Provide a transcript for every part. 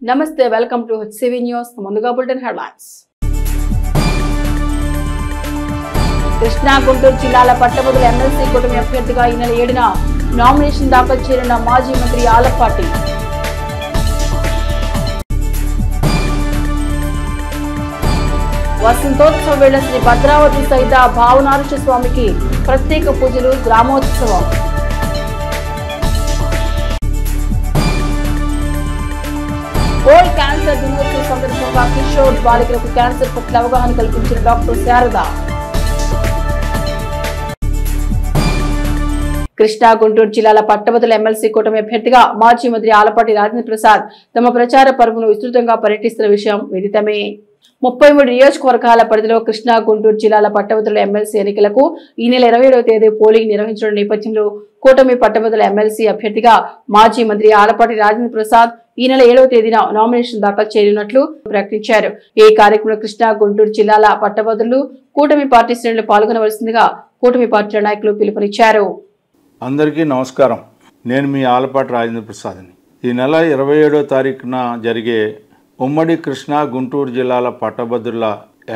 నమస్తే, welcome to HCV news. ముందుగా bulletin headlines. Krishna Guntur జిల్లాల పట్టభద్రుల ఎమ్మెల్సీ కూటమి అభ్యర్థిగా ఈ నెల 7న నామినేషన్ దాఖలు చేయనున్న మాజీ మంత్రి ఆలపాటి. వసంతోత్సవ వేళ శ్రీ భద్రావతి సహిత భావనారుష స్వామికి ప్రత్యేక పూజలు, గ్రామోత్సవం. వరల్డ్ క్యాన్సర్ దినోత్సవం సందర్భంగా కిషోర్ బాలికలకు క్యాన్సర్ పట్ల అవగాహన కల్పించిన డాక్టర్ శారద. కృష్ణా గుంటూరు జిల్లాల పట్టభద్రుల ఎమ్మెల్సీ కూటమి అభ్యర్థిగా మాజీ మంత్రి ఆలపాటి రాజేంద్ర ప్రసాద్ తమ ప్రచార పర్వను విస్తృతంగా పర్యటిస్తున్న విషయం విదితమే. 33 నియోజకవర్గాల పరిధిలో కృష్ణా గుంటూరు జిల్లాల పట్టభద్రుల ఎమ్మెల్సీ ఎన్నికలకు ఈ నెల 27వ తేదీ పోలింగ్ నిర్వహించడం నేపథ్యంలో కూటమి పట్టభద్రుల ఎమ్మెల్సీ అభ్యర్థిగా మాజీ మంత్రి ఆలపాటి రాజేంద్ర ప్రసాద్ ఈ నెల 7వ తేదీన నామినేషన్ దాఖలు చేయనున్నట్లు ప్రకటించారు. ఈ కార్యక్రమంలో కృష్ణా గుంటూరు జిల్లాల పట్టభద్రులు, కూటమి పార్టీ శ్రేణులు పాల్గొనవలసిందిగా కూటమి పార్టీ నాయకులు పిలుపునిచ్చారు. అందరికీ నమస్కారం. నేను మీ ఆలపాటి రాజేంద్ర ప్రసాద్ని. ఈ నెల 27వ తారీఖున జరిగే ఉమ్మడి కృష్ణా గుంటూరు జిల్లాల పట్టభద్రుల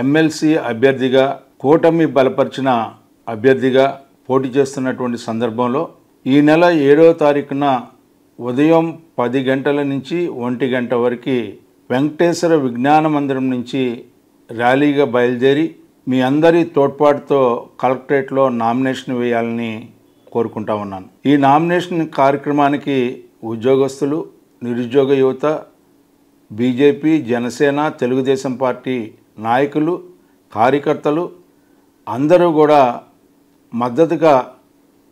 ఎమ్మెల్సీ అభ్యర్థిగా కూటమి బలపరిచిన అభ్యర్థిగా పోటీ చేస్తున్నటువంటి సందర్భంలో ఈ నెల 7వ తారీఖున ఉదయం 10 గంటల నుంచి 1 గంట వరకు వెంకటేశ్వర విజ్ఞాన మందిరం నుంచి ర్యాలీగా బయలుదేరి మీ అందరి తోడ్పాటుతో కలెక్టరేట్లో నామినేషన్ వేయాలని కోరుకుంటా ఉన్నాను. ఈ నామినేషన్ కార్యక్రమానికి ఉద్యోగస్తులు, నిరుద్యోగ యువత, బీజేపీ, జనసేన, తెలుగుదేశం పార్టీ నాయకులు, కార్యకర్తలు అందరూ కూడా మద్దతుగా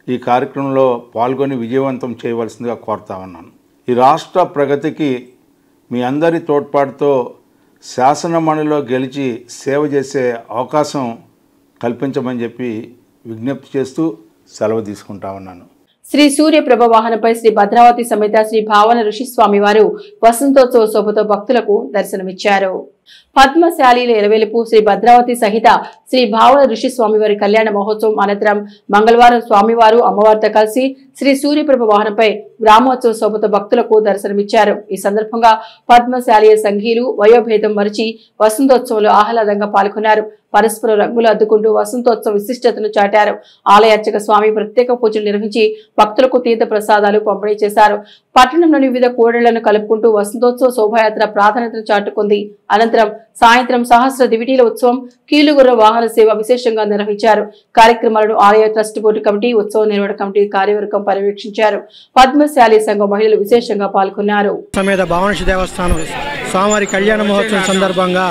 ఈ కార్యక్రమంలో పాల్గొని విజయవంతం చేయవలసిందిగా కోరుతా ఉన్నాను. ఈ రాష్ట్ర ప్రగతికి మీ అందరి తోడ్పాటుతో శాసనమండలిలో గెలిచి సేవ చేసే అవకాశం కల్పించమని చెప్పి విజ్ఞప్తి చేస్తూ సెలవు తీసుకుంటా ఉన్నాను. శ్రీ సూర్యప్రభ వాహనపై శ్రీ భద్రావతి సమేత శ్రీ భావన ఋషి స్వామి వారు వసంతోత్సవ శోభతో భక్తులకు దర్శనమిచ్చారు. పద్మశాలీల ఎలవేలుపు శ్రీ భద్రావతి సహిత శ్రీ భావన ఋషి స్వామివారి కళ్యాణ మహోత్సవం అనంతరం మంగళవారం స్వామివారు అమ్మవారితో కలిసి శ్రీ సూర్యప్రభ వాహనంపై గ్రామోత్సవ శోభతో భక్తులకు దర్శనమిచ్చారు. ఈ సందర్భంగా పద్మశాలీయ సంఘీయులు వయోభేదం మరిచి వసంతోత్సవంలో ఆహ్లాదంగా పాల్గొన్నారు. పరస్పర రంగులు అద్దుకుంటూ వసంతోత్సవ విశిష్టతను చాటారు. ఆలయ అర్చక స్వామి ప్రత్యేక పూజలు నిర్వహించి భక్తులకు తీర్థ ప్రసాదాలు పంపిణీ చేశారు. పట్టణంలోని వివిధ కూడళ్లను కలుపుకుంటూ వసంతోత్సవ శోభాయాత్ర ప్రాధాన్యతను చాటుకుంది. అనంతరం సాయంత్రం సహస్ర దివిటీల ఉత్సవం, కీలుగుర్ర వాహన సేవ విశేషంగా నిర్వహించారు. కార్యక్రమాలను ఆలయ ట్రస్ట్ బోర్డు కమిటీ, ఉత్సవ నిర్వహణ కమిటీ కార్యవర్గం పర్యవేక్షించారు. పద్మశాలి సంఘం మహిళలు విశేషంగా పాల్గొన్నారు. సమేత భావనశి దేవస్థానం స్వామివారి కళ్యాణ మహోత్సవం సందర్భంగా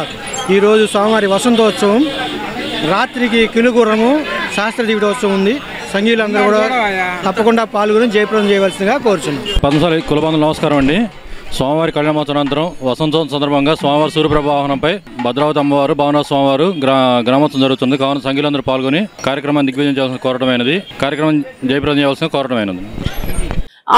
ఈరోజు స్వామివారి వసంతోత్సవం, రాత్రికి కిలుగుర్రము, శాస్త్ర దివిటోత్సవం ఉంది. సంగీలందరూ కూడా తప్పకుండా పాల్గొని జయప్రదం చేయవలసిందిగా కోరుచున్నాం. పద్మశాలి కులబంధులు నమస్కారం అండి. స్వామివారి కళ్యాణ మహోత్సవం అనంతరం వసంతోత్సవం సందర్భంగా స్వామివారి సూర్యప్రభ వాహనంపై భద్రావతి అమ్మవారు, భావన స్వామివారు గ్రామోత్సవం జరుగుతుంది. కావున సంఘీలందరూ పాల్గొని కార్యక్రమాన్ని దిగ్విజయం చేయాల్సిన కోరటమైనది, కార్యక్రమం జయప్రదం చేయాల్సిన కోరటమైనది.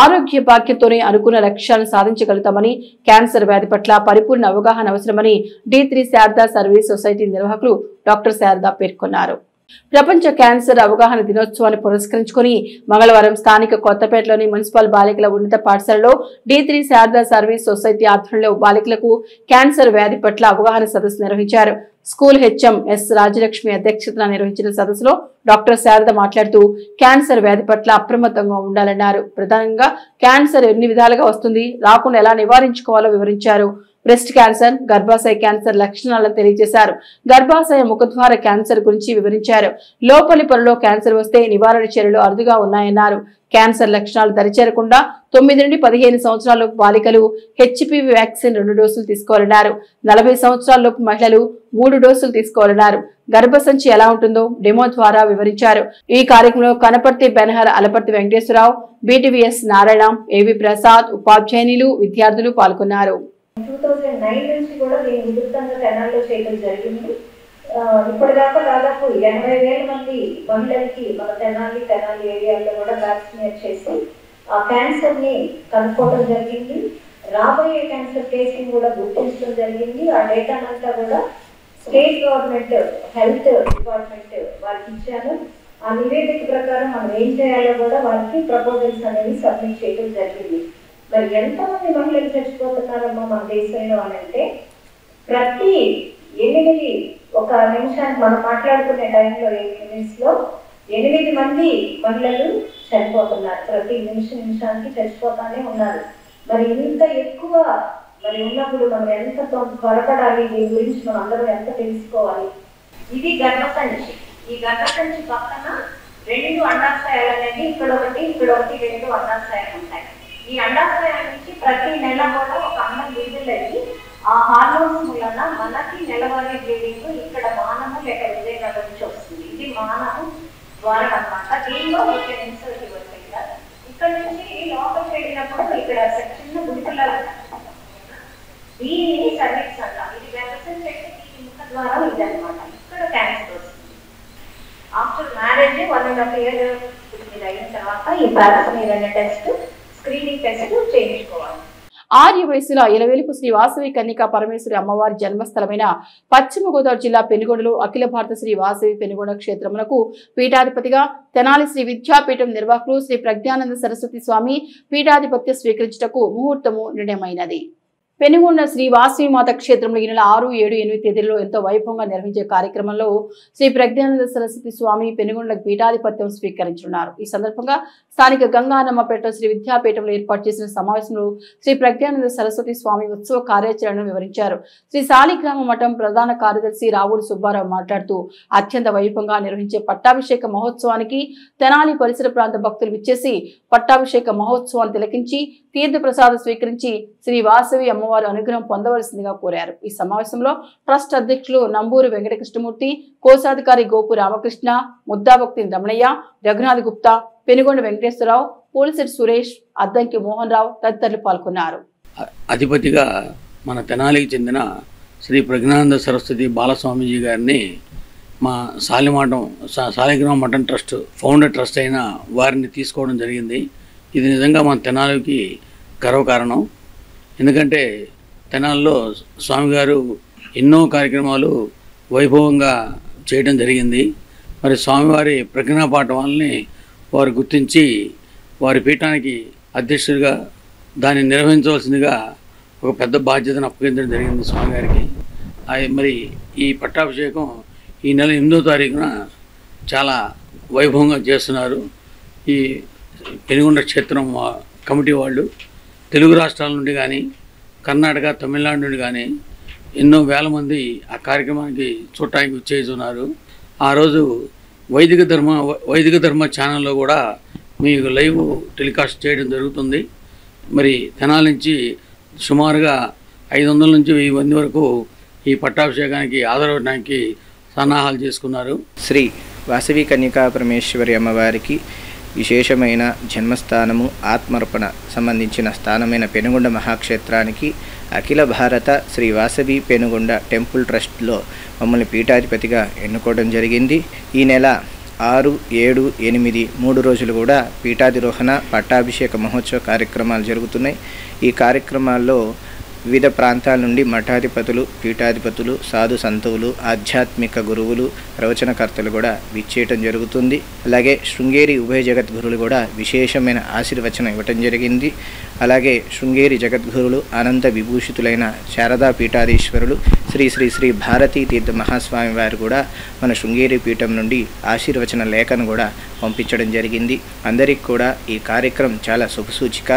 ఆరోగ్య భాగ్యంతోనే అనుకున్న లక్ష్యాలను సాధించగలుగుతామని, క్యాన్సర్ వ్యాధి పట్ల పరిపూర్ణ అవగాహన అవసరమని D3 శారదా సర్వీస్ సొసైటీ నిర్వాహకులు డాక్టర్ శారదా పేర్కొన్నారు. ప్రపంచ క్యాన్సర్ అవగాహన దినోత్సవాన్ని పురస్కరించుకుని మంగళవారం స్థానిక కొత్తపేటలోని మున్సిపల్ బాలికల ఉన్నత పాఠశాలలో D3 శారదా సర్వీస్ సొసైటీ ఆధ్వర్యంలో బాలికలకు క్యాన్సర్ వ్యాధి పట్ల అవగాహన సదస్సు నిర్వహించారు. స్కూల్ HM S రాజలక్ష్మి అధ్యక్షతన నిర్వహించిన సదస్సులో డాక్టర్ శారద మాట్లాడుతూ క్యాన్సర్ వ్యాధి పట్ల అప్రమత్తంగా ఉండాలన్నారు. ప్రధానంగా క్యాన్సర్ ఎన్ని విధాలుగా వస్తుంది, రాకుండా ఎలా నివారించుకోవాలో వివరించారు. బ్రెస్ట్ క్యాన్సర్, గర్భాశయ క్యాన్సర్ లక్షణాలను తెలియజేశారు. గర్భాశయ ముఖద్వార క్యాన్సర్ గురించి వివరించారు. లోపలి పొరలో క్యాన్సర్ వస్తే నివారణ చర్యలు అరుదుగా ఉన్నాయన్నారు. క్యాన్సర్ లక్షణాలు దరిచేరకుండా 9 నుండి 15 సంవత్సరాల బాలికలు HPV వ్యాక్సిన్ 2 డోసులు తీసుకోవాలన్నారు. 40 సంవత్సరాలలోపు మహిళలు 3 డోసులు తీసుకోవాలన్నారు. గర్భసంచి ఎలా ఉంటుందో డెమో ద్వారా వివరించారు. ఈ కార్యక్రమంలో కనపర్తి బెనహర్, అలపర్తి వెంకటేశ్వరరావు, BTVS నారాయణ, AV ప్రసాద్, ఉపాధ్యాయులు, విద్యార్థులు పాల్గొన్నారు. 2009 నుంచి కూడా నేను విస్తృతంగా తెనాలిలో చేయడం జరిగింది. ఇప్పటిదాకా దాదాపు 80,000 మంది మహిళలకి మన తెనాలి ఏరియాలో కూడా వ్యాక్సినేట్ చేసి ఆ క్యాన్సర్ ని కనుక్కోవడం జరిగింది. రాబోయే క్యాన్సర్ కేసుని కూడా గుర్తించడం జరిగింది. ఆ డేటా అంతా కూడా స్టేట్ గవర్నమెంట్ హెల్త్ డిపార్ట్మెంట్ వారికి ఇచ్చాను. ఆ నివేదిక ప్రకారం మనం ఏం చేయాలో కూడా వారికి ప్రపోజల్స్ అనేవి సబ్మిట్ చేయడం జరిగింది. మరి ఎంతమంది మహిళలు చచ్చిపోతున్నారమ్మా మన దేశంలో అని అంటే ప్రతి 8 ఒక నిమిషానికి మనం మాట్లాడుకునే టైంలో 8 నిమిషంలో 8 మంది మహిళలు చనిపోతున్నారు. ప్రతి నిమిషానికి చచ్చిపోతానే ఉన్నారు. మరి ఇంత ఎక్కువ మరి ఉన్నప్పుడు మనం ఎంత త్వరపడాలి, దీని గురించి మనం అందరూ ఎంత తెలుసుకోవాలి. ఇది గర్భసంచి. ఈ గర్భసంచి పక్కన 2 అండాశయాలు అనేది ఇక్కడ ఒకటి 2 అండాశయాలు ఉంటాయి. ఈ అండాశయాల నుంచి ప్రతి నెల కూడా ఒక అన్నం విడుదలయ్యి ఆ హార్మోన్స్ వలన మనకి నెలవారీ బ్లీడింగ్ ఇక్కడ మానము లేక విజయనగరం నుంచి వస్తుంది. ఇది మానము ద్వారా అన్నమాట. దీనిలో ఒక ఇన్సర్ట్ ఇవ్వచ్చు. ఇక్కడ నుంచి లోపలికి వెళ్ళినప్పుడు ఇక్కడ చిన్న గుడికలాగా దీనిని సర్వీక్స్ అంటాం. ఇది గర్భసంచి ఈ ముఖ ద్వారా ఇది అనమాట. ఇక్కడ క్యాన్సర్ వస్తుంది. ఆఫ్టర్ మ్యారేజ్ 1.5 years అయిన తర్వాత ఈ పారాఫినియర్ అనే టెస్ట్ స్క్రీనింగ్ టెస్ట్ చేయించుకోవాలి. ఆర్య వయసులో ఇలవేలుపు శ్రీ వాసవి కన్యకా పరమేశ్వరి అమ్మవారి జన్మస్థలమైన పశ్చిమ గోదావరి జిల్లా పెనుగొండలో అఖిల భారత శ్రీ వాసవి పెనుగొండ క్షేత్రమునకు పీఠాధిపతిగా తెనాలి శ్రీ విద్యాపీఠం నిర్వాహకులు శ్రీ ప్రజ్ఞానంద సరస్వతి స్వామి పీఠాధిపత్యం స్వీకరించుటకు ముహూర్తము నిర్ణయమైనది. పెనుగొండ శ్రీ వాసవి మాత క్షేత్రంలో ఈ నెల 6, 7, 8 తేదీల్లో ఎంతో వైభవంగా నిర్వహించే కార్యక్రమంలో శ్రీ ప్రజ్ఞానంద సరస్వతి స్వామి పెనుగొండలకు పీఠాధిపత్యం స్వీకరించనున్నారు. ఈ సందర్భంగా స్థానిక గంగానమ్మపేట శ్రీ విద్యాపీఠంలో ఏర్పాటు చేసిన సమావేశంలో శ్రీ ప్రజ్ఞానంద సరస్వతి స్వామి ఉత్సవ కార్యాచరణను వివరించారు. శ్రీ సాలిగ్రామ మఠం ప్రధాన కార్యదర్శి రావుల సుబ్బారావు మాట్లాడుతూ అత్యంత వైభవంగా నిర్వహించే పట్టాభిషేక మహోత్సవానికి తెనాలి పరిసర ప్రాంత భక్తులు విచ్చేసి పట్టాభిషేక మహోత్సవాన్ని తిలకించి తీర్థ ప్రసాదం స్వీకరించి శ్రీ వాసవి అమ్మవారి అనుగ్రహం పొందవలసిందిగా కోరారు. ఈ సమావేశంలో ట్రస్ట్ అధ్యక్షులు నంబూరు వెంకటకృష్ణమూర్తి, కోశాధికారి గోపు రామకృష్ణ, ముద్దాభక్తి రమణయ్య, రఘునాథ్ గుప్తా, పెనుగొండ వెంకటేశ్వరరావు, పోలిసెట్ సురేష్, అద్దంకి మోహన్ రావు తదితరులు పాల్గొన్నారు. అధిపతిగా మన తెనాలికి చెందిన శ్రీ ప్రజ్ఞానంద సరస్వతి బాలస్వామీజీ గారిని మా సాలిగ్రామ మఠం ట్రస్ట్ ఫౌండర్ ట్రస్ట్ అయిన వారిని తీసుకోవడం జరిగింది. ఇది నిజంగా మన తెనాలికి గర్వకారణం. ఎందుకంటే తెనాలిలో స్వామిగారు ఎన్నో కార్యక్రమాలు వైభవంగా చేయడం జరిగింది. మరి స్వామివారి ప్రజ్ఞాపాఠం వాళ్ళని వారు గుర్తించి వారి పీఠానికి అధ్యక్షుడిగా దాన్ని నిర్వహించవలసిందిగా ఒక పెద్ద బాధ్యతను అప్పగించడం జరిగింది స్వామిగారికి. మరి ఈ పట్టాభిషేకం ఈ నెల 8వ తారీఖున చాలా వైభవంగా చేస్తున్నారు. ఈ పెనుగొండ క్షేత్రం కమిటీ వాళ్ళు తెలుగు రాష్ట్రాల నుండి కానీ కర్ణాటక, తమిళనాడు నుండి కానీ ఎన్నో వేల మంది ఆ కార్యక్రమానికి చూడటానికి వచ్చేస్తున్నారు. ఆ రోజు వైదిక ధర్మ ఛానల్లో కూడా మీకు లైవ్ టెలికాస్ట్ చేయడం జరుగుతుంది. మరి తెనాలి నుంచి సుమారుగా 500 నుంచి 1000 మంది వరకు ఈ పట్టాభిషేకానికి హాజరవడానికి సన్నాహాలు చేసుకున్నారు. శ్రీ వాసవి కన్యకా పరమేశ్వరి అమ్మవారికి విశేషమైన జన్మస్థానము ఆత్మర్పణ సంబంధించిన స్థానమైన పెనుగొండ మహాక్షేత్రానికి అఖిల భారత శ్రీ వాసవి పెనుగొండ టెంపుల్ ట్రస్ట్లో మమ్మల్ని పీఠాధిపతిగా ఎన్నుకోవడం జరిగింది. ఈ నెల 6, 7, 8 3 రోజులు కూడా పీఠాధిరోహణ పట్టాభిషేక మహోత్సవ కార్యక్రమాలు జరుగుతున్నాయి. ఈ కార్యక్రమాల్లో వివిధ ప్రాంతాల నుండి మఠాధిపతులు, పీఠాధిపతులు, సాధు సంతువులు, ఆధ్యాత్మిక గురువులు, ప్రవచనకర్తలు కూడా విచ్చేయటం జరుగుతుంది. అలాగే శృంగేరి ఉభయ జగద్గురులు కూడా విశేషమైన ఆశీర్వచనం ఇవ్వటం జరిగింది. అలాగే శృంగేరి జగద్గురులు అనంత విభూషితులైన శారదా పీఠాధీశ్వరులు శ్రీ శ్రీ శ్రీ భారతీ తీర్థ మహాస్వామి వారు కూడా మన శృంగేరి పీఠం నుండి ఆశీర్వచన లేఖను కూడా పంపించడం జరిగింది. అందరికీ కూడా ఈ కార్యక్రమం చాలా శుభసూచిక.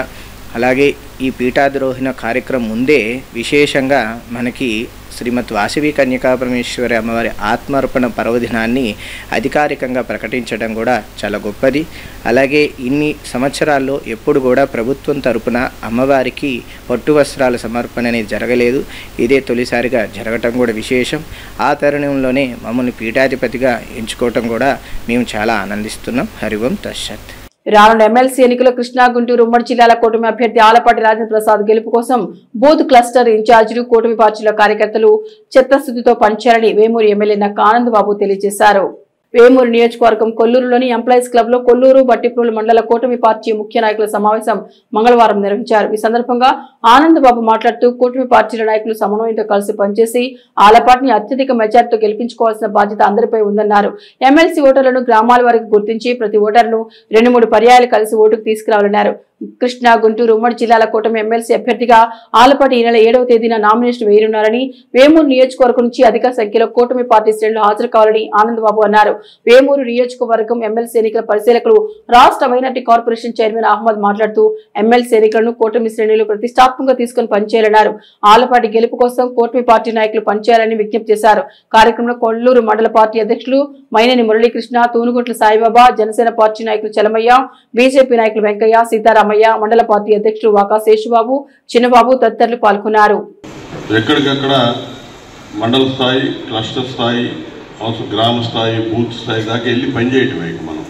అలాగే ఈ పీఠాధిరోహణ కార్యక్రమం ముందే విశేషంగా మనకి శ్రీమద్ వాసవి కన్యకా పరమేశ్వరి అమ్మవారి ఆత్మార్పణ పర్వదినాన్ని అధికారికంగా ప్రకటించడం కూడా చాలా గొప్పది. అలాగే ఇన్ని సంవత్సరాల్లో ఎప్పుడు కూడా ప్రభుత్వం తరపున అమ్మవారికి పట్టు వస్త్రాల సమర్పణ అనేది జరగలేదు. ఇదే తొలిసారిగా జరగటం కూడా విశేషం. ఆ తరుణంలోనే మమ్మల్ని పీఠాధిపతిగా ఎంచుకోవటం కూడా మేము చాలా ఆనందిస్తున్నాం. హరి ఓం తత్సత్. రానున్న ఎమ్మెల్సీ ఎన్నికల్లో కృష్ణా, గుంటూరు ఉమ్మడి జిల్లాల కూటమి అభ్యర్థి ఆలపాటి రాజేంద్ర ప్రసాద్ గెలుపు కోసం బూత్ క్లస్టర్ ఇన్ఛార్జీలు, కూటమి పార్టీల కార్యకర్తలు చిత్తశుద్ధితో పనిచేయాలని వేమూరు ఎమ్మెల్యే నక్క ఆనంద్ బాబు తెలియజేశారు. వేమూరు నియోజకవర్గం కొల్లూరులోని ఎంప్లాయీస్ క్లబ్ లో కొల్లూరు, బట్టిప్రోలు మండల కూటమి పార్టీ ముఖ్య నాయకుల సమావేశం మంగళవారం నిర్వహించారు. ఈ సందర్భంగా ఆనంద్ బాబు మాట్లాడుతూ కూటమి పార్టీల నాయకులు సమన్వయంతో కలిసి పనిచేసి ఆలపాటిని అత్యధిక మెజార్టీతో గెలిపించుకోవాల్సిన బాధ్యత అందరిపై ఉందన్నారు. ఎమ్మెల్సీ ఓటర్లను గ్రామాల వరకు గుర్తించి ప్రతి ఓటర్ను 2-3 పర్యాయాలు కలిసి ఓటుకు తీసుకురావాలన్నారు. కృష్ణా గుంటూరు ఉమ్మడి జిల్లాల కూటమి ఎమ్మెల్సీ అభ్యర్థిగా ఆలపాటి ఈ నెల 7వ తేదీన నామినేషన్ వేయనున్నారని, వేమూరు నియోజకవర్గం నుంచి అధిక సంఖ్యలో కూటమి పార్టీ శ్రేణులు హాజరు కావాలని ఆనందబాబు అన్నారు. వేమూరు నియోజకవర్గం ఎమ్మెల్సీ ఎన్నికల పరిశీలకులు రాష్ట్ర మైనార్టీ కార్పొరేషన్ చైర్మన్ అహ్మద్ మాట్లాడుతూ ఎమ్మెల్సీ ఎన్నికలను కూటమి శ్రేణులు ప్రతిష్టాత్మకంగా తీసుకుని పనిచేయాలన్నారు. ఆలపాటి గెలుపు కోసం కూటమి పార్టీ నాయకులు పనిచేయాలని విజ్ఞప్తి చేశారు. కార్యక్రమంలో కొల్లూరు మండల పార్టీ అధ్యక్షులు మైనేని మురళీకృష్ణ, తూనుగుంట్ల సాయిబాబా, జనసేన పార్టీ నాయకులు చలమయ్య, బీజేపీ నాయకులు వెంకయ్య, సీతారామయ్య, మండల పార్టీ అధ్యక్షుడు వాకా శేషుబాబు, చిన్నబాబు తదితరులు పాల్గొన్నారు. ఎక్కడికక్కడ మండల స్థాయి, క్లస్టర్ స్థాయి, గ్రామ స్థాయి, బూత్ స్థాయి దాకా వెళ్ళి పనిచేయటమే. మనం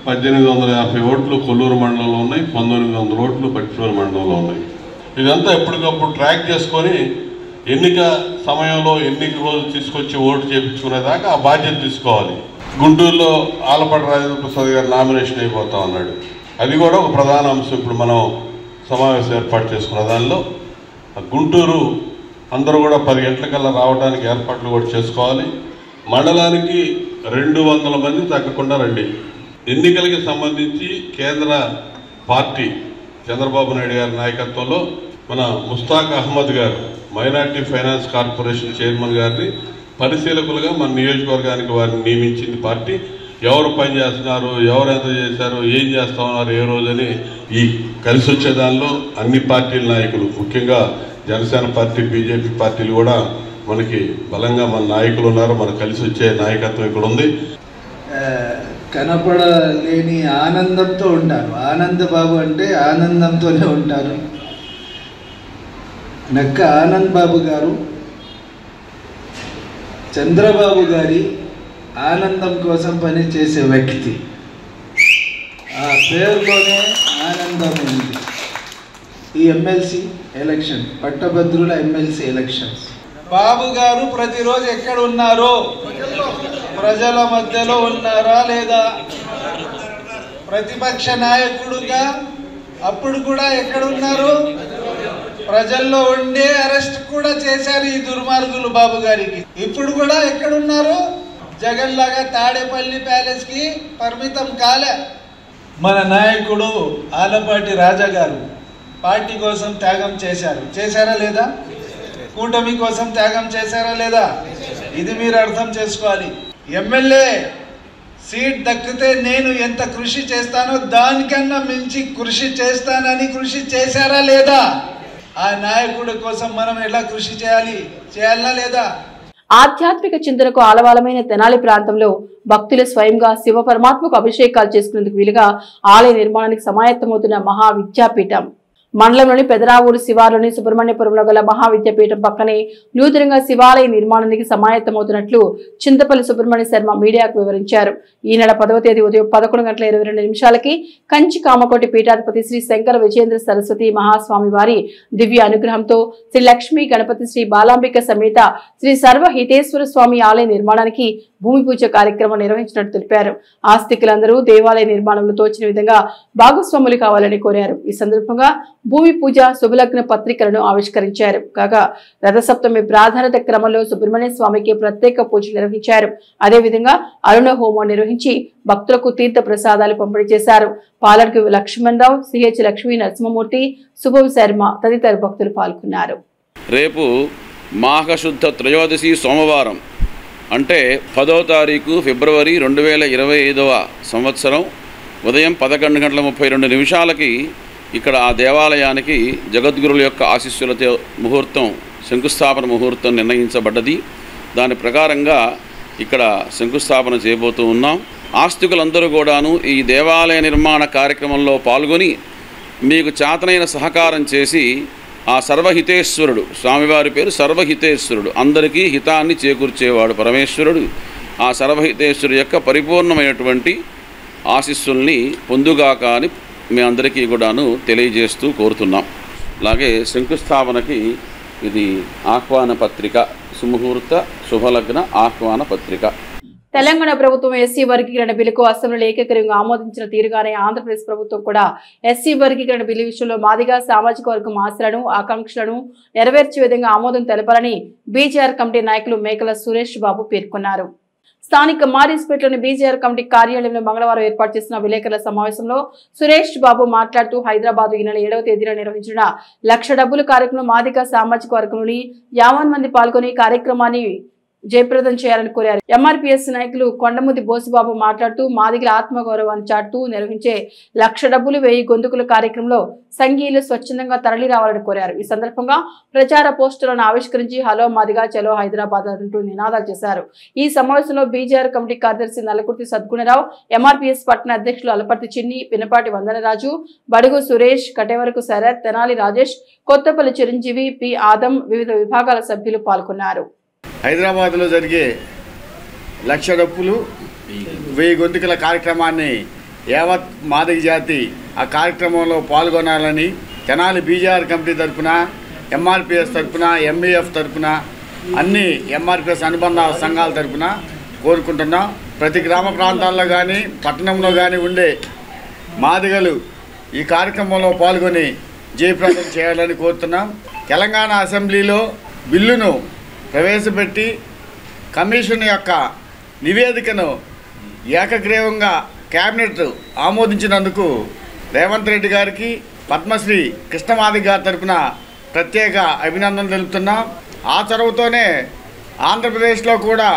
1850 ఓట్లు కొల్లూరు మండలంలో ఉన్నాయి, 1900 ఓట్లు పట్టిసూరు మండలంలో ఉన్నాయి. ఇదంతా ఎప్పటికప్పుడు ట్రాక్ చేసుకొని ఎన్నిక సమయంలో ఎన్నిక రోజు తీసుకొచ్చి ఓటు చేయించుకునేదాకా ఆ బాధ్యత తీసుకోవాలి. గుంటూరులో ఆలపాటి రాజేంద్ర ప్రసాద్ గారు నామినేషన్ అయిపోతా ఉన్నాడు. అది కూడా ఒక ప్రధాన అంశం. ఇప్పుడు మనం సమావేశం ఏర్పాటు చేసుకున్న దానిలో గుంటూరు అందరూ కూడా 10 గంటలకల్లా రావడానికి ఏర్పాట్లు కూడా చేసుకోవాలి. మండలానికి 200 మంది తగ్గకుండా రండి. ఎన్నికలకి సంబంధించి కేంద్ర పార్టీ చంద్రబాబు నాయుడు గారి నాయకత్వంలో మన ముస్తాక్ అహ్మద్ గారు మైనార్టీ ఫైనాన్స్ కార్పొరేషన్ చైర్మన్ గారిని పరిశీలకులుగా మన నియోజకవర్గానికి వారిని నియమించింది పార్టీ. ఎవరు పని చేస్తున్నారు, ఎవరు ఎంత చేశారు, ఏం చేస్తా ఉన్నారు, ఏ రోజని ఈ కలిసి వచ్చే దానిలో అన్ని పార్టీల నాయకులు, ముఖ్యంగా జనసేన పార్టీ, బీజేపీ పార్టీలు కూడా మనకి బలంగా మన నాయకులు ఉన్నారు. మనకు కలిసి వచ్చే నాయకత్వం ఇక్కడ ఉంది. కనపడలేని ఆనందంతో ఉంటారు. ఆనందబాబు అంటే ఆనందంతోనే ఉంటారు. నక్క ఆనంద్ బాబు గారు చంద్రబాబు గారి ఆనందం కోసం పనిచేసే వ్యక్తి. ఆ పేరులోనే ఆనందం ఉంది. ఈ ఎమ్మెల్సీ ఎలక్షన్, పట్టభద్రుల ఎమ్మెల్సీ ఎలక్షన్స్. బాబు గారు ప్రతిరోజు ఎక్కడ ఉన్నారు? ప్రజల మధ్యలో ఉన్నారా లేదా? ప్రతిపక్ష నాయకుడుగా అప్పుడు కూడా ఎక్కడ ఉన్నారు? ప్రజల్లో ఉండే అరెస్ట్ కూడా చేశారు ఈ దుర్మార్గులు బాబు గారికి. ఇప్పుడు కూడా ఎక్కడున్నారు? జగన్ లాగా తాడేపల్లి ప్యాలెస్ కి పరిమితం కాలే. మన నాయకుడు ఆలపాటి రాజా గారు పార్టీ కోసం త్యాగం చేశారా లేదా? కూటమి కోసం త్యాగం చేశారా లేదా? ఇది మీరు అర్థం చేసుకోవాలి. ఎమ్మెల్యే సీట్ దక్కితే నేను ఎంత కృషి చేస్తానో దానికన్నా మించి కృషి చేస్తానని కృషి చేశారా లేదా? ఆ నాయకుడి కోసం మనం ఎలా కృషి చేయాలా లేదా? ఆధ్యాత్మిక చింతనకు ఆలవాలమైన తెనాలి ప్రాంతంలో భక్తులు స్వయంగా శివ పరమాత్మకు అభిషేకాలు చేసుకునేందుకు వీలుగా ఆలయ నిర్మాణానికి సమాయత్తమవుతున్న మహా విద్యాపీఠం మండలంలోని పెదరావూరు శివారులోని సుబ్రహ్మణ్యపురంలో గల మహావిద్యాపీఠం పక్కనే నూతనంగా శివాలయ నిర్మాణానికి సమాయత్తమవుతున్నట్లు చింతపల్లి సుబ్రహ్మణ్య శర్మ మీడియాకు వివరించారు. ఈ నెల 10వ తేదీ ఉదయం 11:22 కంచి కామకోటి పీఠాధిపతి శ్రీ శంకర విజయేంద్ర సరస్వతి మహాస్వామి వారి దివ్య అనుగ్రహంతో శ్రీ లక్ష్మీ గణపతి శ్రీ బాలాంబిక సమేత శ్రీ సర్వహితేశ్వర స్వామి ఆలయ నిర్మాణానికి భూమి పూజ కార్యక్రమం నిర్వహించినట్టు తెలిపారు. ఆస్తికులందరూ దేవాలయ నిర్మాణంలో తోచిన విధంగా భాగస్వాములు కావాలని కోరారు. ఈ సందర్భంగా భూమి పూజ శుభలగ్న పత్రికలను ఆవిష్కరించారు. కాగా రథసప్తమి ప్రాధాన్యత క్రమంలో సుబ్రహ్మణ్య స్వామికి ప్రత్యేక పూజలు నిర్వహించారు. అదేవిధంగా అరుణ హోమం నిర్వహించి భక్తులకు తీర్థ ప్రసాదాలు పంపిణీ చేశారు. పాలర్కి లక్ష్మణరావు, సిహెచ్ లక్ష్మీ నరసింహమూర్తి, శుభం శర్మ తదితర భక్తులు పాల్గొన్నారు. రేపు మాఘశుద్ధ త్రయోదశి సోమవారం అంటే 10వ తారీఖు ఫిబ్రవరి 2025వ సంవత్సరం ఉదయం 11:32 ఇక్కడ ఆ దేవాలయానికి జగద్గురుల యొక్క ఆశీస్సులతో ముహూర్తం, శంకుస్థాపన ముహూర్తం నిర్ణయించబడ్డది. దాని ప్రకారంగా ఇక్కడ శంకుస్థాపన చేయబోతూ ఉన్నాం. ఆస్తికులందరూ కూడాను ఈ దేవాలయ నిర్మాణ కార్యక్రమంలో పాల్గొని మీకు చేతనైన సహకారం చేసి ఆ సర్వహితేశ్వరుడు, స్వామివారి పేరు సర్వహితేశ్వరుడు, అందరికీ హితాన్ని చేకూర్చేవాడు పరమేశ్వరుడు. ఆ సర్వహితేశ్వరుడు యొక్క పరిపూర్ణమైనటువంటి ఆశీస్సుల్ని పొందుగాక అని మీ అందరికీ కూడాను తెలియజేస్తూ కోరుతున్నాం. అలాగే శంకుస్థాపనకి ఇది ఆహ్వాన పత్రిక, సుముహూర్త శుభలగ్న ఆహ్వాన పత్రిక. తెలంగాణ ప్రభుత్వం ఎస్సీ వర్గీకరణ బిల్లుకు అసెంబ్లీలో ఏకగ్రీవంగా ఆమోదించిన తీరుగానే ఆంధ్రప్రదేశ్ ప్రభుత్వం కూడా ఎస్సీ వర్గీకరణ బిల్లు విషయంలో మాదిగా సామాజిక వర్గం ఆశలను, ఆకాంక్షలను నెరవేర్చే విధంగా ఆమోదం తెలపాలని బీజేఆర్ కమిటీ నాయకులు మేకల సురేష్ బాబు పేర్కొన్నారు. స్థానిక మారిస్పేటలోని బీజేఆర్ కమిటీ కార్యాలయంలో మంగళవారం ఏర్పాటు చేసిన విలేకరుల సమావేశంలో సురేష్ బాబు మాట్లాడుతూ హైదరాబాద్ ఈ నెల 7వ తేదీన నిర్వహించిన లక్ష డబ్బుల కార్యక్రమం మాదిగ సామాజిక వర్గంలోని 50 మంది పాల్గొని కార్యక్రమాన్ని జయప్రదం చేయాలని కోరారు. ఎంఆర్పీఎస్ నాయకులు కొండముది బోసుబాబు మాట్లాడుతూ మాదిగల ఆత్మగౌరవాన్ని చాటుతూ నిర్వహించే లక్ష డబ్బులు 1000 గొంతుకుల కార్యక్రమంలో సంఘీయులు స్వచ్ఛందంగా తరలి రావాలని కోరారు. ఈ సందర్భంగా ప్రచార పోస్టులను ఆవిష్కరించి హలో మాదిగా చలో హైదరాబాద్ అంటూ నినాదాలు చేశారు. ఈ సమావేశంలో బీజేఆర్ కమిటీ కార్యదర్శి నల్లకుర్తి సద్గుణరావు, ఎంఆర్పీఎస్ పట్టణ అధ్యక్షులు అలపర్తి చిన్ని, పినపాటి వందనరాజు, బడుగు సురేష్, కటేవరకు శరత్, తెనాలి రాజేష్, కొత్తపల్లి చిరంజీవి, పి ఆదం, వివిధ విభాగాల సభ్యులు పాల్గొన్నారు. హైదరాబాద్లో జరిగే లక్ష డప్పులు 1000 గొంతుకల కార్యక్రమాన్ని యావత్ మాదిగ జాతి ఆ కార్యక్రమంలో పాల్గొనాలని తెనాలి బీజేఆర్ కమిటీ తరఫున, ఎంఆర్పీఎస్ తరఫున, ఎంఈఎఫ్ తరఫున, అన్ని ఎంఆర్పీఎస్ అనుబంధ సంఘాల తరఫున కోరుకుంటున్నాం. ప్రతి గ్రామ ప్రాంతాల్లో కానీ పట్టణంలో కానీ ఉండే మాదిగలు ఈ కార్యక్రమంలో పాల్గొని జయప్రదం చేయాలని కోరుతున్నాం. తెలంగాణ అసెంబ్లీలో బిల్లును ప్రవేశపెట్టి కమిషన్ యొక్క నివేదికను ఏకగ్రీవంగా కేబినెట్ ఆమోదించినందుకు రేవంత్ రెడ్డి గారికి, పద్మశ్రీ కృష్ణమాదిగ గారి తరఫున ప్రత్యేక అభినందనలు తెలుపుతున్నాం. ఆ చొరవతోనే ఆంధ్రప్రదేశ్లో కూడా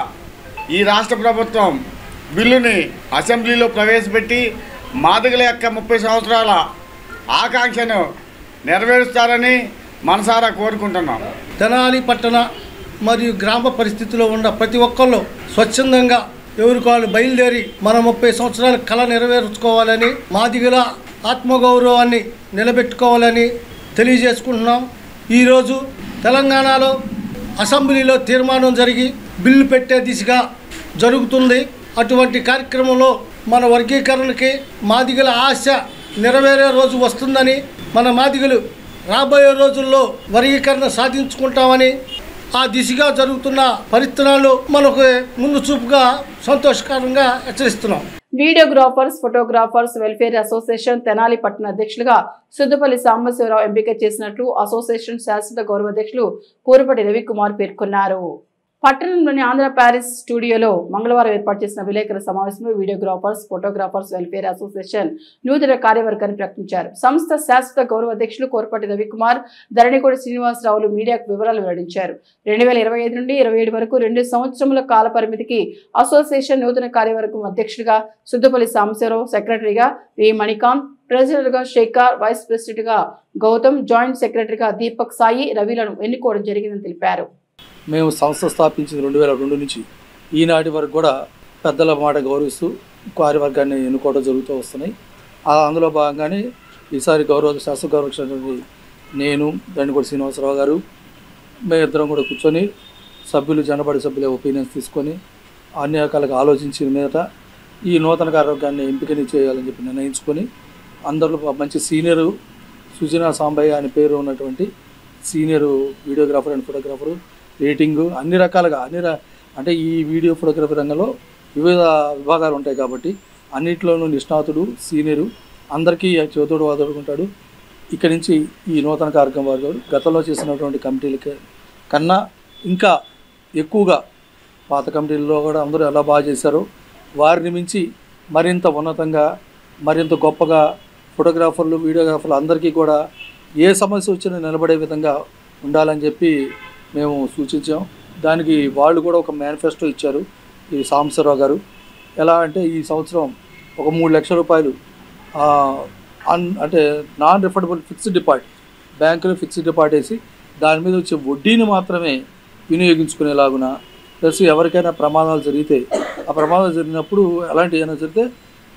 ఈ రాష్ట్ర ప్రభుత్వం బిల్లుని అసెంబ్లీలో ప్రవేశపెట్టి మాదిగల యొక్క 30 సంవత్సరాల ఆకాంక్షను నెరవేరుస్తారని మనసారా కోరుకుంటున్నాం. తెనాలి పట్టణ మరియు గ్రామ పరిస్థితిలో ఉన్న ప్రతి ఒక్కళ్ళు స్వచ్ఛందంగా ఎవరికి వాళ్ళు బయలుదేరి మన 30 సంవత్సరాల కళ నెరవేర్చుకోవాలని, మాదిగల ఆత్మగౌరవాన్ని నిలబెట్టుకోవాలని తెలియజేసుకుంటున్నాం. ఈరోజు తెలంగాణలో అసెంబ్లీలో తీర్మానం జరిగి బిల్లు పెట్టే దిశగా జరుగుతుంది. అటువంటి కార్యక్రమంలో మన వర్గీకరణకి మాదిగల ఆశ నెరవేరే రోజు వస్తుందని, మన మాదిగలు రాబోయే రోజుల్లో వర్గీకరణ సాధించుకుంటామని, ఆ దిశగా జరుగుతున్న పరిస్థితులు మనకు ముందు చూపుగా సంతోషకరంగా హెచ్చరిస్తున్నాం. Videographers, photographers welfare association Tenali పట్టణ అధ్యక్షులుగా సుద్దపల్లి సాంబశివరావు ఎంపిక చేసినట్లు అసోసియేషన్ శాశ్వత గౌరవ అధ్యక్షులు కూరపటి రవికుమార్ పేర్కొన్నారు. పట్టణంలోని ఆంధ్ర ప్యారిస్ స్టూడియోలో మంగళవారం ఏర్పాటు చేసిన విలేకరుల సమావేశంలో వీడియోగ్రాఫర్స్, ఫోటోగ్రాఫర్స్ వెల్ఫేర్ అసోసియేషన్ నూతన కార్యవర్గాన్ని ప్రకటించారు. సంస్థ శాశ్వత గౌరవ అధ్యక్షులు కోరపటి రవికుమార్, ధరణికోడి శ్రీనివాసరావులు మీడియాకు వివరాలు వెల్లడించారు. 2025 నుండి 27 వరకు 2 సంవత్సరముల కాల పరిమితికి అసోసియేషన్ నూతన కార్యవర్గం అధ్యక్షులుగా సుద్దపల్లి సాంబశివరావు, సెక్రటరీగా వి మణికాంత్, ప్రెసిడెంట్గా శేఖర్, వైస్ ప్రెసిడెంట్గా గౌతమ్, జాయింట్ సెక్రటరీగా దీపక్ సాయి, రవిలను ఎన్నుకోవడం జరిగిందని తెలిపారు. మేము సంస్థ స్థాపించిన 2002 నుంచి ఈనాటి వరకు కూడా పెద్దల మాట గౌరవిస్తూ కార్యవర్గాన్ని ఎన్నుకోవడం జరుగుతూ వస్తున్నాయి. అందులో భాగంగానే ఈసారి శాస్త్ర గౌరవించినటువంటి నేను, దండికోటి శ్రీనివాసరావు గారు, మేమిద్దరం కూడా కూర్చొని సభ్యులు, జనబడి సభ్యుల ఒపీనియన్స్ తీసుకొని అన్ని రకాలుగా ఆలోచించిన మీదట ఈ నూతన కార్యవర్గాన్ని ఎంపికని చేయాలని చెప్పి నిర్ణయించుకొని, అందరిలో మంచి సీనియరు సుజనా సాంబయ్య అనే పేరు ఉన్నటువంటి senior videographer and photographer, rating అన్ని రకాలుగా అంటే ఈ వీడియో ఫోటోగ్రఫీ రంగంలో వివిధ విభాగాలు ఉంటాయి కాబట్టి అన్నింటిలోనూ నిష్ణాతుడు, సీనియరు, అందరికీ చేతుడు వాదుకుంటాడు. ఇక్కడి నుంచి ఈ నూతన కార్యక్రమం వారు గతంలో చేసినటువంటి కమిటీలకి కన్నా ఇంకా ఎక్కువగా పాత కమిటీల్లో కూడా అందరూ ఎలా బాగా చేశారో వారిని మించి మరింత ఉన్నతంగా, మరింత గొప్పగా ఫోటోగ్రాఫర్లు, వీడియోగ్రాఫర్లు అందరికీ కూడా ఏ సమస్య వచ్చినా నిలబడే విధంగా ఉండాలని చెప్పి మేము సూచించాం. దానికి వాళ్ళు కూడా ఒక మేనిఫెస్టో ఇచ్చారు ఈ సాంబశివరావు గారు. ఎలా అంటే ఈ సంవత్సరం ఒక 3 లక్షల రూపాయలు అంటే నాన్ రిఫండబుల్ ఫిక్స్డ్ డిపాజిట్, బ్యాంకులో ఫిక్స్డ్ డిపాజిట్ వేసి దాని మీద వచ్చే వడ్డీని మాత్రమే వినియోగించుకునేలాగున, ప్లస్ ఎవరికైనా ప్రమాదాలు జరిగితే ఆ ప్రమాదాలు జరిగినప్పుడు అలాంటివి ఏమైనా జరిగితే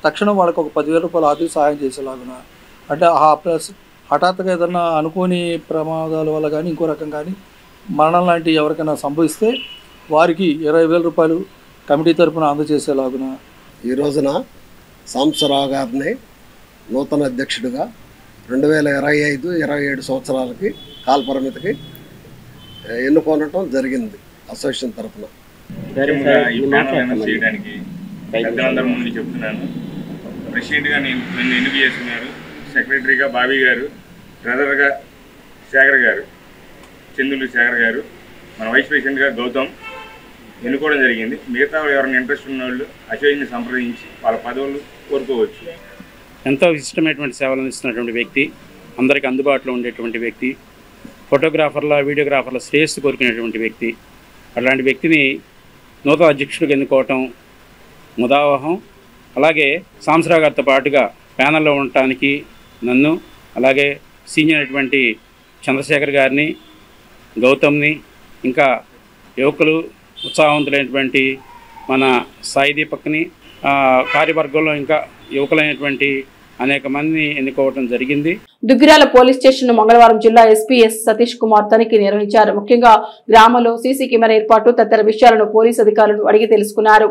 తక్షణం వాళ్ళకి ఒక 10,000 రూపాయలు ఆర్థిక సహాయం చేసేలాగున, అంటే ప్లస్ హఠాత్తుగా ఏదన్నా అనుకోని ప్రమాదాల వల్ల కానీ ఇంకో రకం కానీ మరణం లాంటివి ఎవరికైనా సంభవిస్తే వారికి 20,000 రూపాయలు కమిటీ తరఫున అందజేసేలాగున ఈ రోజున సాంబశివరావు గారిని నూతన అధ్యక్షుడిగా 2025-27 సంవత్సరాలకి కాలపరిమితికి ఎన్నుకోవడం జరిగింది అసోసియేషన్ తరఫున. చేయడానికి పెద్దలందరి ముందు చెప్తున్నాను. ప్రెసిడెంట్గా నన్ను ఎన్నిక చేసుకున్నారు. సెక్రటరీగా బాబీ గారు, ట్రెజరర్గా శేఖర్ గారు, చందులు శేఖర్ గారు, మన వైస్ ప్రెసిడెంట్గా గౌతమ్, ఎన్నుకోవడం జరిగింది. మిగతా ఎవరైనా ఇంట్రెస్ట్ ఉన్న వాళ్ళు అశోక్ని సంప్రదించి వాళ్ళ పదవులు కోరుకోవచ్చు. ఎంతో విశిష్టమైనటువంటి సేవలు అందిస్తున్నటువంటి వ్యక్తి, అందరికీ అందుబాటులో ఉండేటువంటి వ్యక్తి, ఫోటోగ్రాఫర్ల వీడియోగ్రాఫర్ల శ్రేయస్సు కోరుకునేటువంటి వ్యక్తి. అలాంటి వ్యక్తిని నూతన అధ్యక్షుడిగా ఎన్నుకోవటం ముదావహం. అలాగే సాంసరావు గారితో పాటుగా ప్యానల్లో ఉండటానికి నన్ను, అలాగే సీనియర్ అయినటువంటి చంద్రశేఖర్ గారిని, గౌతమ్ని, ఇంకా యువకులు ఉత్సాహవంతులైనటువంటి మన సాయి దీపక్ని, కార్యవర్గంలో ఇంకా యువకులైనటువంటి అనేక మందిని ఎన్నుకోవడం జరిగింది. దుగ్గిరాల పోలీస్ స్టేషన్ మంగళవారం జిల్లా ఎస్పీ ఎస్ సతీష్ కుమార్ తనిఖీ నిర్వహించారు. ముఖ్యంగా గ్రామంలో సీసీ కెమెరా ఏర్పాటు తదితర విషయాలను పోలీసు అధికారులను అడిగి తెలుసుకున్నారు.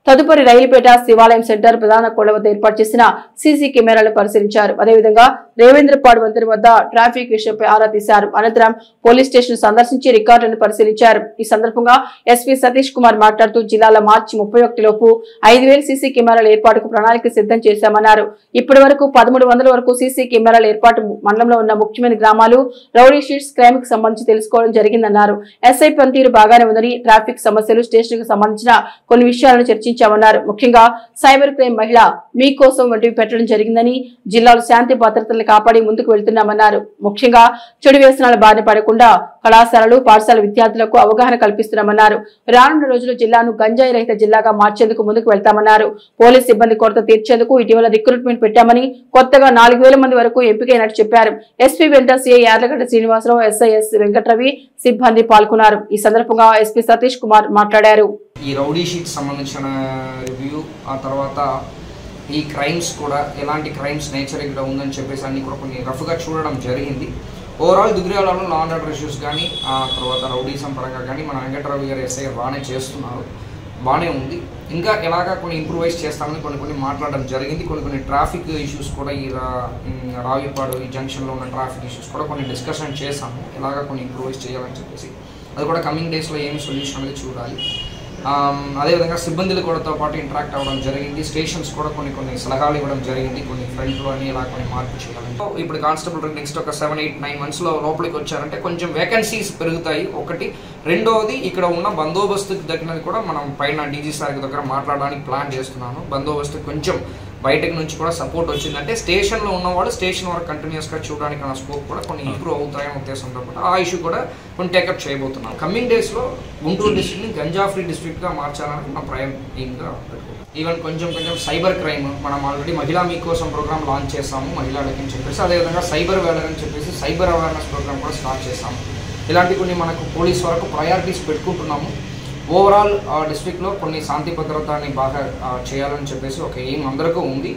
తదుపరి రైలుపేట శివాలయం సెంటర్ ప్రధాన కోళ్ల వద్ద ఏర్పాటు చేసిన సీసీ కెమెరాలను పరిశీలించారు. అదేవిధంగా రేవేంద్రపాడు వంతెన వద్ద ట్రాఫిక్ విషయంపై ఆరా తీశారు. అనంతరం పోలీస్ స్టేషన్ సందర్శించి రికార్డులను పరిశీలించారు. ఈ సందర్భంగా ఎస్పీ సతీష్ కుమార్ మాట్లాడుతూ జిల్లాలో మార్చి 31 లోపు 5,000 సీసీ కెమెరాల ఏర్పాటుకు ప్రణాళిక సిద్ధం చేశామన్నారు. ఇప్పటి వరకు 1,300 వరకు సీసీ కెమెరాల ఏర్పాటు మండలంలో ఉన్న ముఖ్యమైన గ్రామాలు, రౌడీ షీట్స్, క్రైమ్ కి సంబంధించి తెలుసుకోవడం జరిగిందన్నారు. ఎస్ఐ పనితీరు బాగానే ఉందని, ట్రాఫిక్ సమస్యలు, స్టేషన్ కు సంబంధించిన కొన్ని విషయాలను చర్చించామన్నారు. ముఖ్యంగా సైబర్ క్రైమ్, మహిళ మీకోసం వంటివి పెట్టడం జరిగిందని, జిల్లాలో శాంతి భద్రతలను కాపాడి ముందుకు వెళ్తున్నామన్నారు. ముఖ్యంగా చెడు వ్యసనాల బారిన పడకుండా కళాశాలలు, పాఠశాల విద్యార్థులకు అవగాహన కల్పిస్తున్నామన్నారు. రానున్న రోజుల్లో జిల్లాను గంజాయి రహిత జిల్లాగా మార్చేందుకు ముందుకు వెళ్తామన్నారు. పోలీస్ సిబ్బంది కొరత తీర్చేందుకు ఇటీవల రిక్రూట్మెంట్ పెట్టామని, కొత్తగా 4,000 మంది వరకు ఎంపికైనట్టు చెప్పారు. ఎస్పీ వెంట సిఐ యార్లగడ్డ శ్రీనివాసరావు, ఎస్ఐఎస్ వెంకటరవి సిబ్బంది పాల్గొన్నారు. ఈ సందర్భంగా ఎస్పీ సతీష్ కుమార్ మాట్లాడారు. ఈ రౌడీ షీట్ సంబంధించిన రివ్యూ, ఆ తర్వాత ఈ క్రైమ్స్ కూడా ఎలాంటి క్రైమ్స్ నేచర్ ఇక్కడ ఉందని చెప్పేసి అన్ని కూడా కొన్ని రఫ్గా చూడడం జరిగింది. ఓవరాల్ దుగ్గిరాలలో లా అండ్ ఆర్డర్ ఇష్యూస్ కానీ, ఆ తర్వాత రౌడీసం పరంగా కానీ మన వెంకటరావు గారు ఎస్ఐ బాగానే చేస్తున్నారు, బాగానే ఉంది. ఇంకా ఎలాగా కొన్ని ఇంప్రూవైజ్ చేస్తామని కొన్ని మాట్లాడడం జరిగింది. కొన్ని ట్రాఫిక్ ఇష్యూస్ కూడా ఈ రావిపాడు ఈ జంక్షన్లో ఉన్న ట్రాఫిక్ ఇష్యూస్ కూడా కొన్ని డిస్కషన్ చేశాము, ఎలాగా కొన్ని ఇంప్రూవైజ్ చేయాలని చెప్పేసి. అది కూడా కమింగ్ డేస్లో ఏమి సొల్యూషన్ అనేది చూడాలి. అదేవిధంగా సిబ్బందులు కూడాతో పాటు ఇంటరాక్ట్ అవ్వడం జరిగింది. స్టేషన్స్ కూడా కొన్ని సలహాలు ఇవ్వడం జరిగింది, కొన్ని ఫ్రంట్లో అని ఇలా కొన్ని మార్పు చేయాలని. ఇప్పుడు కానిస్టేబుల్ నెక్స్ట్ ఒక 7-8-9 మంత్స్లో లోపలికి వచ్చారంటే కొంచెం వేకెన్సీస్ పెరుగుతాయి ఒకటి. రెండవది ఇక్కడ ఉన్న బందోబస్తుకి తగినది కూడా మనం పైన డీజీ సార్ దగ్గర మాట్లాడడానికి ప్లాన్ చేస్తున్నాను. బందోబస్తు కొంచెం బయటకు నుంచి కూడా సపోర్ట్ వచ్చిందంటే స్టేషన్లో ఉన్నవాళ్ళు స్టేషన్ వరకు కంటిన్యూస్గా చూడడానికి ఆ స్కోప్ కూడా కొన్ని ఇంప్రూవ్ అవుతాయనే ఉద్దేశంతో కూడా ఆ ఇష్యూ కూడా కొన్ని టేకప్ చేయబోతున్నాం. కమింగ్ డేస్లో గుంటూరు డిస్ట్రిక్ట్ని గంజా ఫ్రీ డిస్ట్రిక్ట్గా మార్చాలని నా ప్రయత్నంగా పెట్టుకుంటాం. ఈవెన్ కొంచెం సైబర్ క్రైమ్ మనం ఆల్రెడీ మహిళా మీకోసం ప్రోగ్రామ్ లాంచ్ చేస్తాము మహిళలకి అని చెప్పేసి, అదేవిధంగా సైబర్ వేలర్ అని చెప్పేసి సైబర్ అవేర్నెస్ ప్రోగ్రామ్ కూడా స్టార్ట్ చేస్తాము. ఇలాంటి కొన్ని మనకు పోలీస్ వరకు ప్రయారిటీస్ పెట్టుకుంటున్నాము. ఓవరాల్ డిస్ట్రిక్ట్లో కొన్ని శాంతి భద్రతని బాగా చేయాలని చెప్పేసి ఒక ఎయిమ్ అందరికీ ఉంది.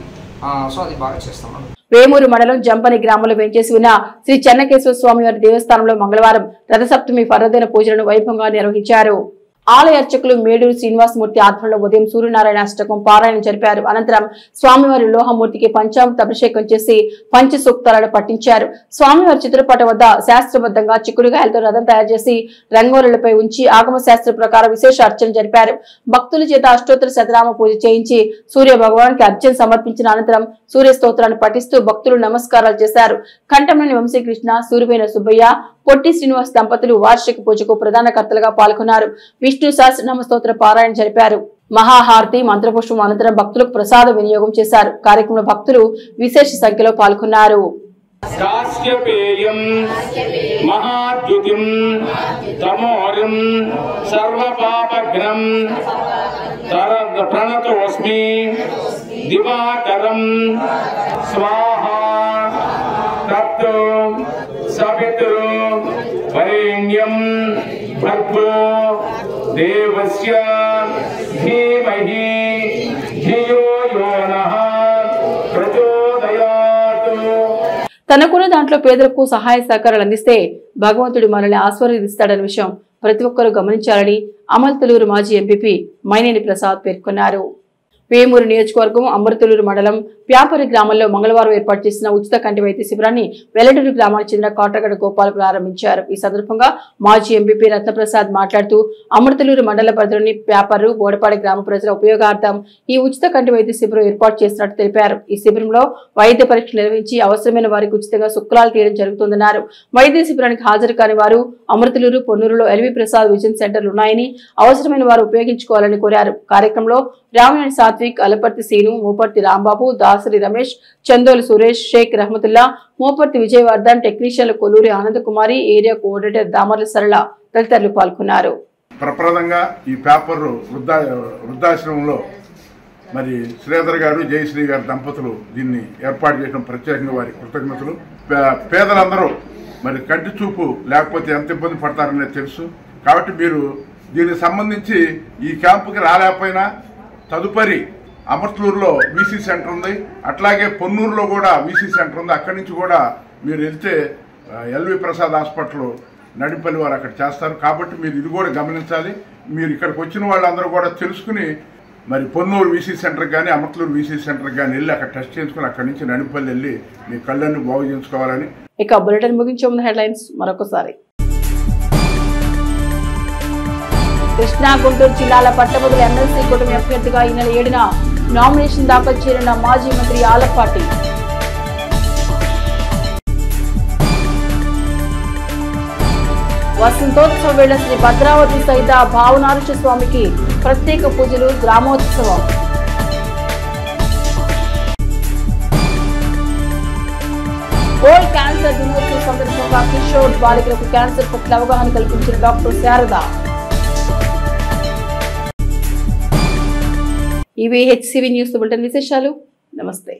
సో అది బాగా చేస్తాం. వేమూరు మండలం జంపని గ్రామంలో వెంచేసి ఉన్న శ్రీ చెన్నకేశ్వర స్వామి వారి దేవస్థానంలో మంగళవారం రథసప్తమి పర్వదిన పూజలను వైభవంగా నిర్వహించారు. ఆలయ అర్చకులు మేడూరు శ్రీనివాసమూర్తి ఆధ్వర్యంలో ఉదయం సూర్యనారాయణ అష్టకం పారాయణ జరిపారు. అనంతరం స్వామివారి లోహమూర్తికి పంచామృత అభిషేకం చేసి పంచసూక్తాలను పట్టించారు. స్వామివారి చిత్రపటం వద్ద శాస్త్రబద్ధంగా చిక్కుడుగాయలతో రథం తయారు చేసి రంగోలులపై ఉంచి ఆగమ శాస్త్ర ప్రకారం విశేష అర్చన జరిపారు. భక్తుల చేత అష్టోత్తర శతనామ పూజ చేయించి సూర్య భగవానికి అర్చన సమర్పించిన అనంతరం సూర్య స్తోత్రాన్ని పఠిస్తూ భక్తులు నమస్కారాలు చేశారు. కంఠంలోని వంశీకృష్ణ, సూర్యవేణ సుబ్బయ్య, పొట్టి శ్రీనివాస్ దంపతులు వార్షిక పూజకు ప్రధాన కర్తలుగా పాల్గొన్నారు. విష్ణు సహస్రనామ స్తోత్ర పారాయణ జరిపారు. మహాహారతి, మంత్రపుష్పం అనంతరం భక్తులకు ప్రసాద వినియోగం చేశారు. కార్యక్రమంలో భక్తులు విశేష సంఖ్యలో పాల్గొన్నారు. వరేణ్యం భర్గో దేవస్య ధీమహి ధియో యో నః ప్రచోదయాత్. తనకున్న దాంట్లో పేదలకు సహాయ సహకారాలు అందిస్తే భగవంతుడు మనల్ని ఆశీర్వదిస్తాడన్న విషయం ప్రతి ఒక్కరూ గమనించాలని అమల్తలూరు మాజీ ఎంపీపీ మైనేని ప్రసాద్ పేర్కొన్నారు. వేమూరు నియోజకవర్గం అమృతలూరు మండలం ప్యాపరి గ్రామంలో మంగళవారం ఏర్పాటు చేసిన ఉచిత కంటి వైద్య శిబిరాన్ని వెల్లటూరు గ్రామానికి చెందిన కోటగడ గోపాల్ ప్రారంభించారు. ఈ సందర్భంగా మాజీ ఎంపీపీ రత్నప్రసాద్ మాట్లాడుతూ అమృతలూరు మండల పరిధిలోని ప్యాపరు బోడపాడి గ్రామ ప్రజల ఉపయోగార్థం ఈ ఉచిత కంటి వైద్య శిబిరం ఏర్పాటు చేసినట్టు తెలిపారు. ఈ శిబిరంలో వైద్య పరీక్షలు నిర్వహించి అవసరమైన వారికి ఉచితంగా శుక్లాలు తీయడం జరుగుతుందన్నారు. వైద్య శిబిరానికి హాజరు కాని వారు అమృతలూరు, పొన్నూరులో ఎల్వి ప్రసాద్ విజన్ సెంటర్లు ఉన్నాయని అవసరమైన వారు ఉపయోగించుకోవాలని కోరారు. కార్యక్రమంలో రామనాయుడు సాత్విక్, అలపర్తి సీను, మోపర్తి రాంబాబు, దాసరి రమేష్, చందోలు సురేష్, షేక్ రహమతుల్లా, మోపర్తి విజయవర్ధన్, టెక్నీషియన్లు కొల్లూరి ఆనందకుమారి, ఏరియా కోఆర్డినేటర్ దామర్ల సరళ తదితరులు పాల్గొన్నారు. ప్రప్రదంగా ఈ పేపర్ వృద్ధాశ్రమంలో మరి శ్రీధర్ గారు, జయశ్రీ గారు దంపతులు దీన్ని ఏర్పాటు చేయడం ప్రత్యేకంగా వారి కృతజ్ఞతలు. పేదలందరూ మరి కంటి చూపు లేకపోతే ఎంత ఇబ్బంది పడతారనేది తెలుసు. కాబట్టి మీరు దీనికి సంబంధించి ఈ క్యాంపుకి రాలేకపోయినా తదుపరి అమర్తలూరులో వీసీ సెంటర్ ఉంది, అట్లాగే పొన్నూరులో కూడా వీసీ సెంటర్ ఉంది. అక్కడి నుంచి కూడా మీరు వెళ్తే ఎల్వి ప్రసాద్ హాస్పిటల్ నడిపల్లి వారు అక్కడ చేస్తారు. కాబట్టి మీరు ఇది కూడా గమనించాలి. మీరు ఇక్కడికి వచ్చిన వాళ్ళందరూ కూడా తెలుసుకుని మరి పొన్నూరు వీసీ సెంటర్కి కానీ అమర్తలూరు వీసీ సెంటర్కి కానీ వెళ్ళి అక్కడ టెస్ట్ చేసుకుని అక్కడి నుంచి నడిపల్లి వెళ్ళి మీ కళ్ళన్ని బాగు చేయించుకోవాలని. ఇక బులెటిన్ ముగించే ముందు హెడ్లైన్స్ మరొకసారి. కృష్ణా, గుంటూరు జిల్లాల పట్టభద్రుల ఎమ్మెల్సీ కూటమి అభ్యర్థిగా ఈ నెల 7న నామినేషన్ దాఖలు చేయనున్న మాజీ మంత్రి ఆలపాటి. వసంతోత్సవ వేళ శ్రీ భద్రావతి సహిత భావనారుష స్వామికి ప్రత్యేక పూజలు, గ్రామోత్సవం. వరల్డ్ క్యాన్సర్ దినోత్సవం సందర్భంగా కిషోర్ బాలికలకు క్యాన్సర్ పట్ల అవగాహన కల్పించిన డాక్టర్ శారద. ఇవి హెచ్సివి న్యూస్ బులెటిన్ విశేషాలు. నమస్తే.